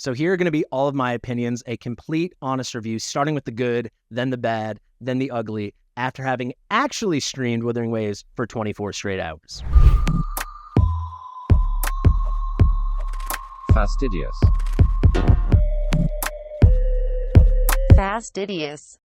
So here are going to be all of my opinions, a complete, honest review, starting with the good, then the bad, then the ugly, after having actually streamed Wuthering Waves for 24 straight hours. Fastidious. Fastidious.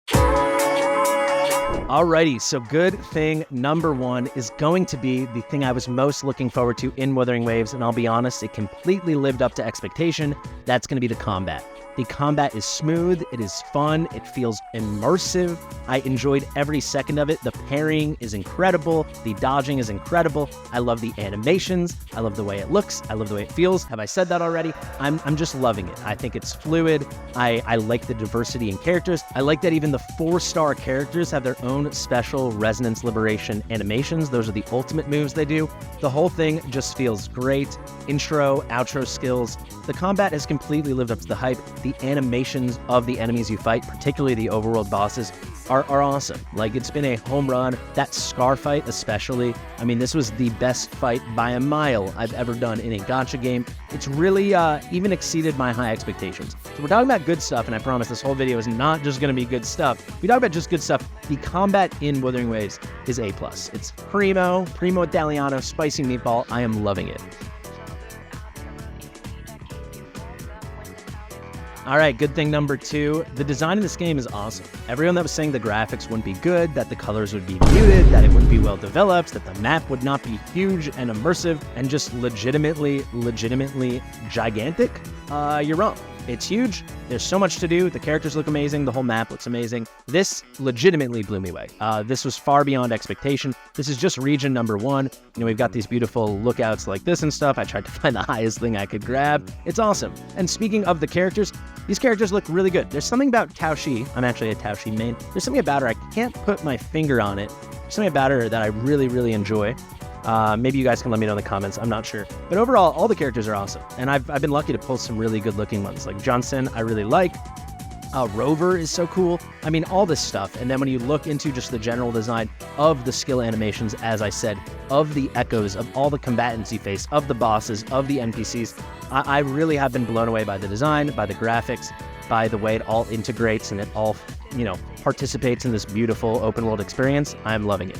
Alrighty, so good thing number one is going to be the thing I was most looking forward to in Wuthering Waves, and I'll be honest, it completely lived up to expectation. That's going to be the combat. The combat is smooth, it is fun, it feels immersive. I enjoyed every second of it. The parrying is incredible, the dodging is incredible. I love the animations, I love the way it looks, I love the way it feels. Have I said that already? I'm just loving it. I think it's fluid. I like the diversity in characters. I like that even the 4-star characters have their own special resonance liberation animations. Those are the ultimate moves they do. The whole thing just feels great. Intro, outro skills. The combat has completely lived up to the hype. The animations of the enemies you fight, particularly the overworld bosses, are awesome. Like, it's been a home run. That Scar fight especially, I mean, this was the best fight by a mile I've ever done in a gacha game. It's really even exceeded my high expectations. So we're talking about good stuff, and I promise this whole video is not just going to be good stuff. If we talk about just good stuff, the combat in Wuthering Waves is A+. It's primo Italiano, spicy meatball. I am loving it. All right, good thing number two, the design in this game is awesome. Everyone that was saying the graphics wouldn't be good, that the colors would be muted, that it wouldn't be well developed, that the map would not be huge and immersive and just legitimately gigantic, you're wrong. It's huge. There's so much to do. The characters look amazing. The whole map looks amazing. This legitimately blew me away. This was far beyond expectation. This is just region number one. You know, we've got these beautiful lookouts like this and stuff. I tried to find the highest thing I could grab. It's awesome. And speaking of the characters, these characters look really good. There's something about Tao Xi. I'm actually a Tao Xi main. There's something about her. I can't put my finger on it. There's something about her that I really enjoy. Maybe you guys can let me know in the comments. I'm not sure. But overall, all the characters are awesome. And I've been lucky to pull some really good looking ones. Like Johnson, I really like. Rover is so cool. I mean, all this stuff. And then when you look into just the general design of the skill animations, as I said, of the echoes, of all the combatants you face, of the bosses, of the NPCs, I really have been blown away by the design, by the graphics, by the way it all integrates and it all, you know, participates in this beautiful open world experience. I'm loving it.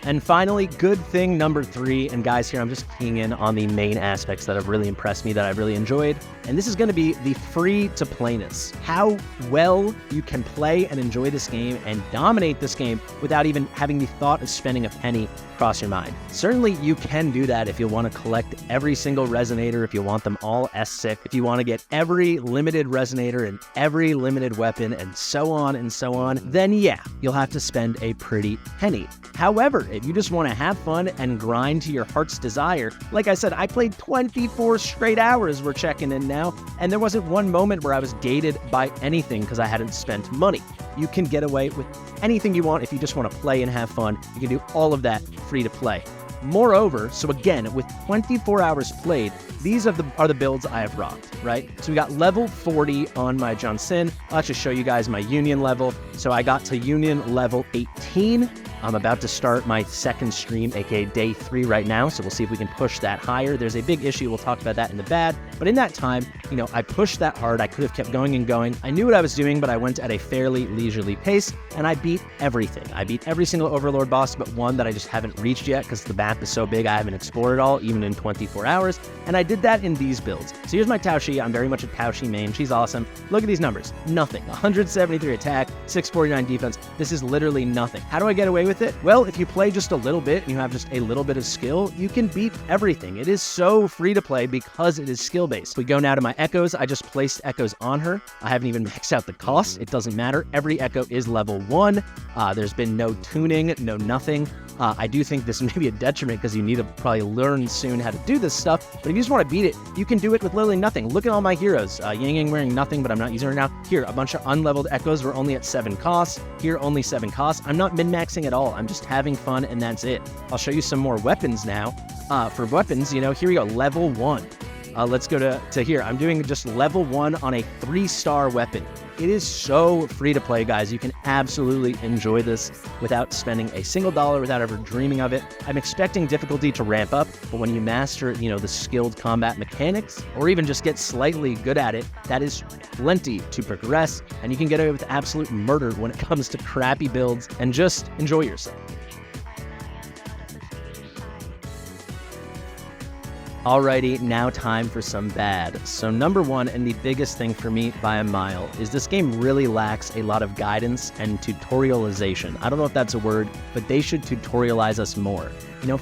And finally, good thing number three, and guys, here I'm just keying in on the main aspects that have really impressed me, that I've really enjoyed, and this is going to be the free-to-playness. How well you can play and enjoy this game and dominate this game without even having the thought of spending a penny cross your mind. Certainly, you can do that if you want to collect every single resonator, if you want them all S-sick, if you want to get every limited resonator and every limited weapon, and so on, then yeah, you'll have to spend a pretty penny. However, if you just want to have fun and grind to your heart's desire, like I said, I played 24 straight hours, we're checking in now, and there wasn't one moment where I was gated by anything because I hadn't spent money. You can get away with anything you want if you just want to play and have fun. You can do all of that free to play. Moreover, so again, with 24 hours played, these are the builds I have rocked, right? So we got level 40 on my Johnson. I'll actually show you guys my Union level. So I got to Union level 18. I'm about to start my second stream, aka day 3 right now, so we'll see if we can push that higher. There's a big issue, we'll talk about that in the bad, but in that time, you know, I pushed that hard. I could have kept going and going. I knew what I was doing, but I went at a fairly leisurely pace, and I beat everything. I beat every single Overlord boss, but one that I just haven't reached yet because the map is so big I haven't explored it all, even in 24 hours, and I did that in these builds. So here's my Tao Xi. I'm very much a Tao Xi main. She's awesome. Look at these numbers. Nothing. 173 attack, 649 defense. This is literally nothing. How do I get away with it? Well, if you play just a little bit and you have just a little bit of skill, you can beat everything. It is so free to play because it is skill-based. We go now to my echoes. I just placed echoes on her. I haven't even maxed out the cost. It doesn't matter. Every echo is level 1. There's been no tuning, no nothing. I do think this may be a detriment because you need to probably learn soon how to do this stuff, but if you just want to beat it, you can do it with literally nothing. Look at all my heroes. Yang Yang wearing nothing, but I'm not using her now. Here, a bunch of unleveled echoes. We're only at 7 costs. Here, only 7 costs. I'm not min-maxing at all. I'm just having fun, and that's it. I'll show you some more weapons now. For weapons, you know, here we go, level 1. Let's go to here. I'm doing just level 1 on a 3-star weapon. It is so free to play, guys. You can absolutely enjoy this without spending a single dollar, without ever dreaming of it. I'm expecting difficulty to ramp up, but when you master, the skilled combat mechanics, or even just get slightly good at it, that is plenty to progress, and you can get away with absolute murder when it comes to crappy builds and just enjoy yourself. Alrighty, now time for some bad. So number one, and the biggest thing for me by a mile, is this game really lacks a lot of guidance and tutorialization. I don't know if that's a word, but they should tutorialize us more.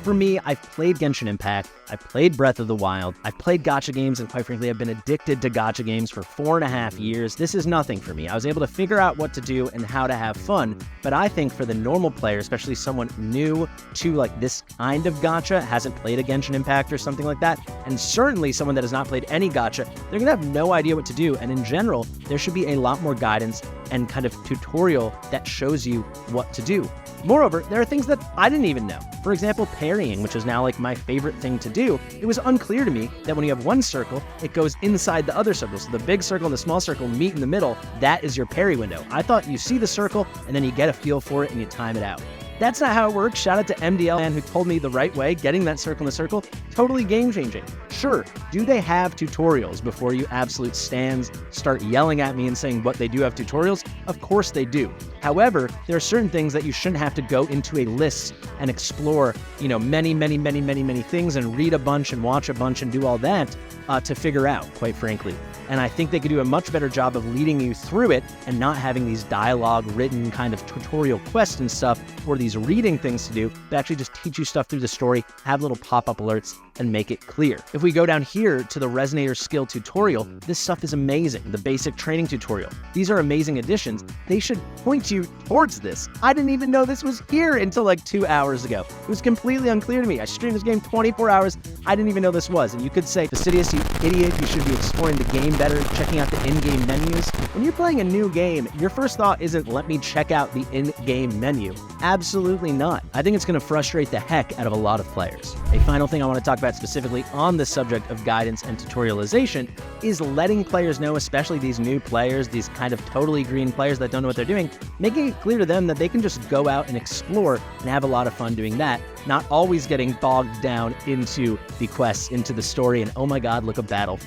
For me, I've played Genshin Impact, I played Breath of the Wild, I've played gacha games, and quite frankly, I've been addicted to gacha games for 4.5 years. This is nothing for me. I was able to figure out what to do and how to have fun, but I think for the normal player, especially someone new to this kind of gacha, hasn't played a Genshin Impact or something like that, and certainly someone that has not played any gacha, they're gonna have no idea what to do, and in general, there should be a lot more guidance and kind of tutorial that shows you what to do. Moreover, there are things that I didn't even know. For example, parrying, which is now my favorite thing to do. It was unclear to me that when you have one circle, it goes inside the other circle. So the big circle and the small circle meet in the middle. That is your parry window. I thought you see the circle and then you get a feel for it and you time it out. That's not how it works. Shout out to MDL man who told me the right way, getting that circle in the circle, totally game changing. Sure, do they have tutorials before you absolute stands start yelling at me and saying what they do have tutorials? Of course they do. However, there are certain things that you shouldn't have to go into a list and explore, many things and read a bunch and watch a bunch and do all that to figure out, quite frankly. And I think they could do a much better job of leading you through it and not having these dialogue written kind of tutorial quests and stuff or these reading things to do, but actually just teach you stuff through the story, have little pop-up alerts, and make it clear. If we go down here to the Resonator skill tutorial, this stuff is amazing. The basic training tutorial. These are amazing additions. They should point you towards this. I didn't even know this was here until 2 hours ago. It was completely unclear to me. I streamed this game 24 hours. I didn't even know this was. And you could say, Fastidious, you idiot, you should be exploring the game better, checking out the in-game menus. When you're playing a new game, your first thought isn't, let me check out the in-game menu. Absolutely not. I think it's going to frustrate the heck out of a lot of players. A final thing I want to talk about specifically on the subject of guidance and tutorialization is letting players know, especially these new players, these kind of totally green players that don't know what they're doing, making it clear to them that they can just go out and explore and have a lot of fun doing that, not always getting bogged down into the quests, into the story, and oh my god, look, a battle.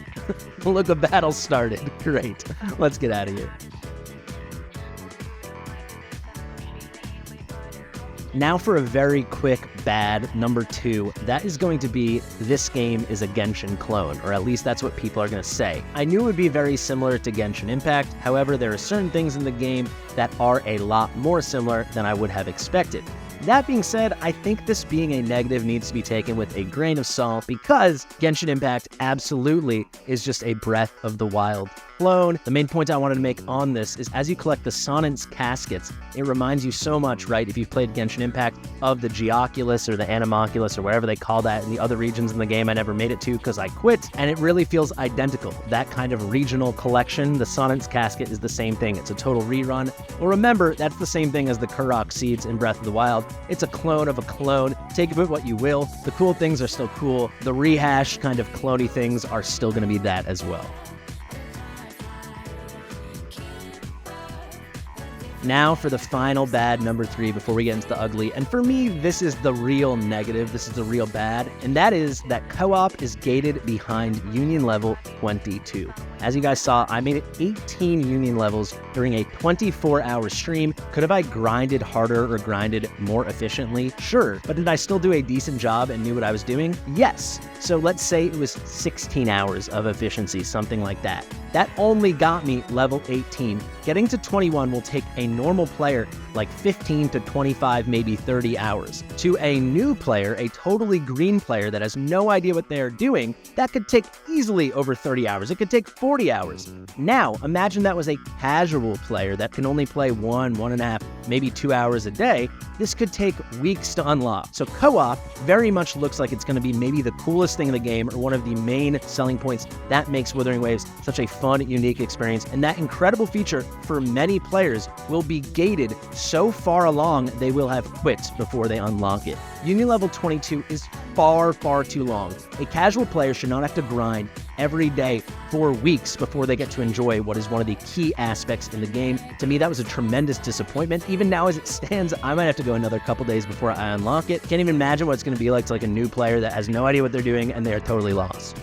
Look, a battle started. Great. Let's get out of here. Now for a very quick bad number 2, that is going to be this game is a Genshin clone, or at least that's what people are going to say. I knew it would be very similar to Genshin Impact, however, there are certain things in the game that are a lot more similar than I would have expected. That being said, I think this being a negative needs to be taken with a grain of salt because Genshin Impact absolutely is just a Breath of the Wild clone. The main point I wanted to make on this is as you collect the Sonnet's caskets, it reminds you so much, right, if you've played Genshin Impact, of the Geoculus or the Animoculus or whatever they call that in the other regions in the game I never made it to because I quit, and it really feels identical. That kind of regional collection, the Sonnet's casket is the same thing. It's a total rerun. Well, remember, that's the same thing as the Kurok seeds in Breath of the Wild. It's a clone of a clone. Take of it what you will. The cool things are still cool. The rehash kind of cloney things are still going to be that as well. Now for the final bad number 3 before we get into the ugly, and for me this is the real negative, this is the real bad, and that is that co-op is gated behind Union level 22. As you guys saw, I made it 18 Union levels during a 24-hour stream. Could have I grinded harder or grinded more efficiently? Sure, but did I still do a decent job and knew what I was doing? Yes. So let's say it was 16 hours of efficiency, something like that. That only got me level 18. Getting to 21 will take a normal player like 15 to 25, maybe 30 hours. To a new player, a totally green player that has no idea what they're doing, that could take easily over 30 hours. It could take 40 hours. Now, imagine that was a casual player that can only play 1.5, maybe 2 hours a day. This could take weeks to unlock. So co-op very much looks like it's going to be maybe the coolest thing in the game or one of the main selling points that makes Wuthering Waves such a fun, unique experience. And that incredible feature for many players will be gated so far along they will have quit before they unlock it. Union level 22 is far too long. A casual player should not have to grind every day for weeks before they get to enjoy what is one of the key aspects in the game. To me, that was a tremendous disappointment. Even now as it stands, I might have to go another couple days before I unlock it. Can't even imagine what it's going to be like to a new player that has no idea what they're doing and they are totally lost.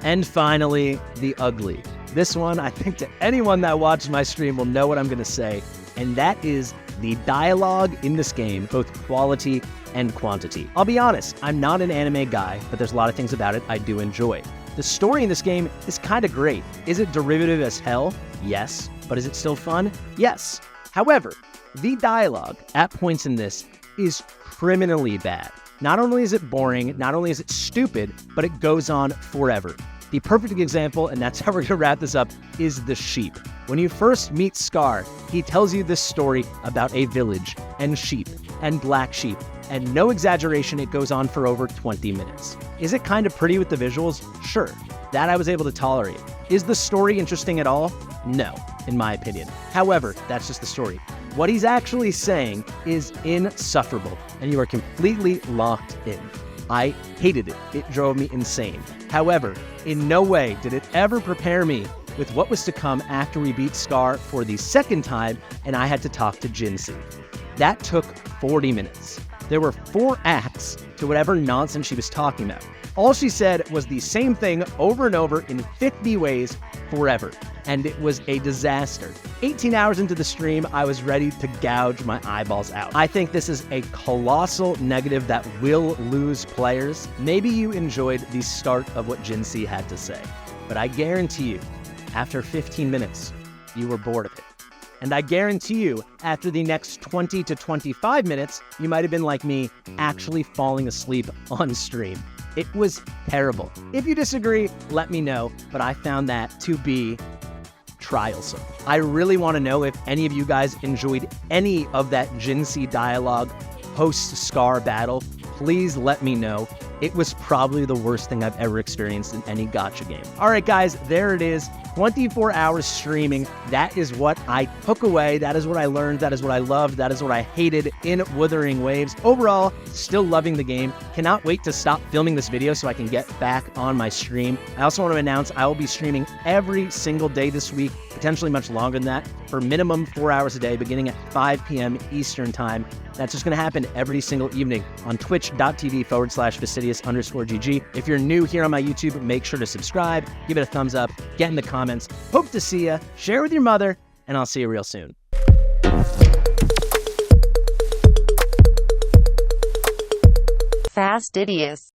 And finally, the ugly. This one, I think to anyone that watched my stream will know what I'm going to say, and that is the dialogue in this game, both quality and quantity. I'll be honest, I'm not an anime guy, but there's a lot of things about it I do enjoy. The story in this game is kind of great. Is it derivative as hell? Yes. But is it still fun? Yes. However, the dialogue at points in this is criminally bad. Not only is it boring, not only is it stupid, but it goes on forever. The perfect example, and that's how we're gonna wrap this up, is the sheep. When you first meet Scar, he tells you this story about a village, and sheep, and black sheep, and no exaggeration, it goes on for over 20 minutes. Is it kind of pretty with the visuals? Sure. That I was able to tolerate. Is the story interesting at all? No, in my opinion. However, that's just the story. What he's actually saying is insufferable, and you are completely locked in. I hated it. It drove me insane. However, in no way did it ever prepare me with what was to come after we beat Scar for the second time, and I had to talk to Jinsei. That took 40 minutes. There were 4 acts to whatever nonsense she was talking about. All she said was the same thing over and over in 50 ways forever, and it was a disaster. 18 hours into the stream, I was ready to gouge my eyeballs out. I think this is a colossal negative that will lose players. Maybe you enjoyed the start of what Jinsei had to say, but I guarantee you, after 15 minutes, you were bored of it. And I guarantee you, after the next 20 to 25 minutes, you might have been like me, actually falling asleep on stream. It was terrible. If you disagree, let me know, but I found that to be trialsome. I really want to know if any of you guys enjoyed any of that Jinsei dialogue post-Scar battle. Please let me know. It was probably the worst thing I've ever experienced in any gacha game. All right, guys, there it is. 24 hours streaming. That is what I took away. That is what I learned. That is what I loved. That is what I hated in Wuthering Waves. Overall, still loving the game. Cannot wait to stop filming this video so I can get back on my stream. I also want to announce I will be streaming every single day this week, potentially much longer than that, for minimum 4 hours a day, beginning at 5 p.m. Eastern time. That's just going to happen every single evening on twitch.tv/Fastidious_GG. If you're new here on my YouTube, make sure to subscribe, give it a thumbs up, get in the comments. Hope to see ya, share with your mother, and I'll see you real soon. Fastidious.